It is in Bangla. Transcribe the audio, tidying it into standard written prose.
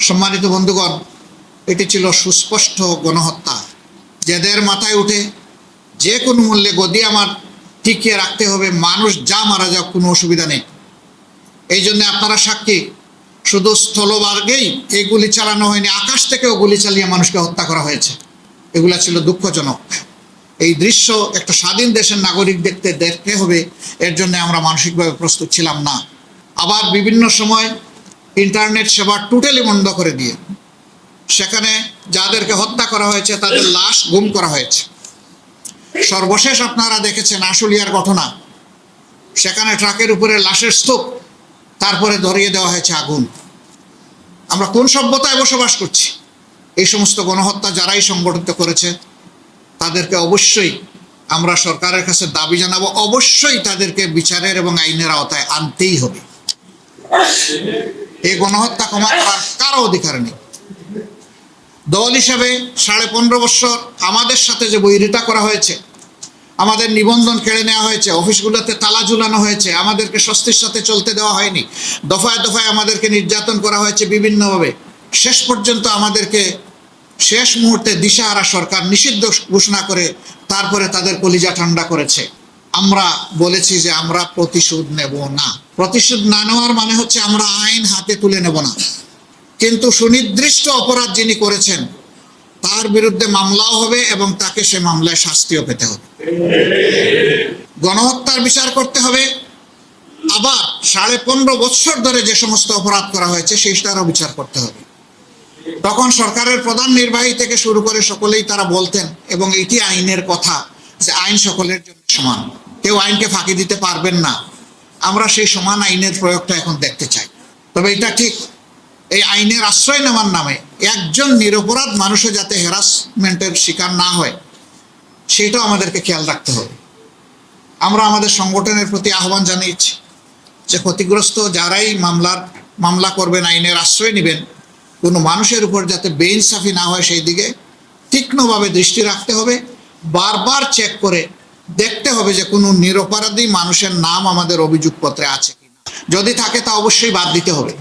সম্মানিত বন্ধুগণ, এটি ছিল সুস্পষ্ট গণহত্যা, যাদের মাথায় উঠে যে কোনো মূল্যে গদি আমার টিকিয়ে রাখতে হবে, মানুষ যা মারা যাক কোনো অসুবিধা নেই। এই জন্য আপনারা সাক্ষী, শুধু স্থলভাগেই এই গুলি চালানো হয়নি, আকাশ থেকেও গুলি চালিয়ে মানুষকে হত্যা করা হয়েছে। এগুলা ছিল দুঃখজনক। এই দৃশ্য একটা স্বাধীন দেশের নাগরিক দেখতে হবে, এর জন্য আমরা মানসিকভাবে প্রস্তুত ছিলাম না। আবার বিভিন্ন সময় ইন্টারনেট সেবা টোটালি বন্ধ করে দিয়ে সেখানে যাদেরকে হত্যা করা হয়েছে তাদের লাশ গুম করা হয়েছে। সর্বশেষ আপনারা দেখেছেন আশুলিয়ার ঘটনা, সেখানে ট্রাকের উপরে লাশের স্তূপ, তারপরে ধরিয়ে দেওয়া হয়েছে আগুন। আমরা কোন সভ্যতায় বসবাস করছি? এই সমস্ত গণহত্যা যারাই সংগঠিত করেছে তাদেরকে অবশ্যই আমরা সরকারের কাছে দাবি জানাবো, অবশ্যই তাদেরকে বিচারের এবং আইনের আওতায় আনতেই হবে। এই গণহত্যা ক্ষমা করার কারো অধিকার নেই। দল হিসাবে 15.5 বছর আমাদের সাথে যে বৈরিতা করা হয়েছে, আমাদের নিবন্ধন কেড়ে নেওয়া হয়েছে, অফিসগুলোতে তালা ঝুলানো হয়েছে, আমাদেরকে স্বস্তির সাথে চলতে দেওয়া হয়নি, দফায় দফায় আমাদেরকে নির্যাতন করা হয়েছে বিভিন্নভাবে, শেষ পর্যন্ত আমাদেরকে শেষ মুহূর্তে দিশাহারা সরকার নিষিদ্ধ ঘোষণা করে তারপরে তাদের কলিজা ঠান্ডা করেছে। আমরা বলেছি যে আমরা প্রতিশোধ নেব না। প্রতিশোধ না নেওয়ার মানে হচ্ছে আমরা আইন হাতে তুলে নেব না, কিন্তু সুনির্দিষ্ট অপরাধ যিনি করেছেন তার বিরুদ্ধে মামলাও হবে এবং তাকে সে মামলায় শাস্তিও পেতে হবে। গণহত্যার বিচার করতে হবে, আবার 15.5 বছর ধরে যে সমস্ত অপরাধ করা হয়েছে সেইটারও বিচার করতে হবে। তখন সরকারের প্রধান নির্বাহী থেকে শুরু করে সকলেই তারা বলতেন, এবং এটি আইনের কথা, যে আইন সকলের জন্য সমান, কেউ আইনকে ফাঁকি দিতে পারবেন না। আমরা সেই সমান আইনের প্রয়োগটা এখন দেখতে চাই। তবে এটা ঠিক, এই আইনের আশ্রয় নেওয়ার নামে একজন নিরপরাধ মানুষও যাতে হ্যারাসমেন্টের শিকার না হয় সেটাও আমাদেরকে খেয়াল রাখতে হবে। আমরা আমাদের সংগঠনের প্রতি আহ্বান জানিয়েছি যে ক্ষতিগ্রস্ত যারাই মামলা করবেন, আইনের আশ্রয় নেবেন, কোনো মানুষের উপর যাতে বেইনসাফি না হয় সেই দিকে তীক্ষ্ণভাবে দৃষ্টি রাখতে হবে। বারবার চেক করে দেখতে হবে যে কোনো নিরপরাধী মানুষের নাম আমাদের অভিযোগপত্রে আছে কিনা, যদি থাকে তা অবশ্যই বাদ দিতে হবে।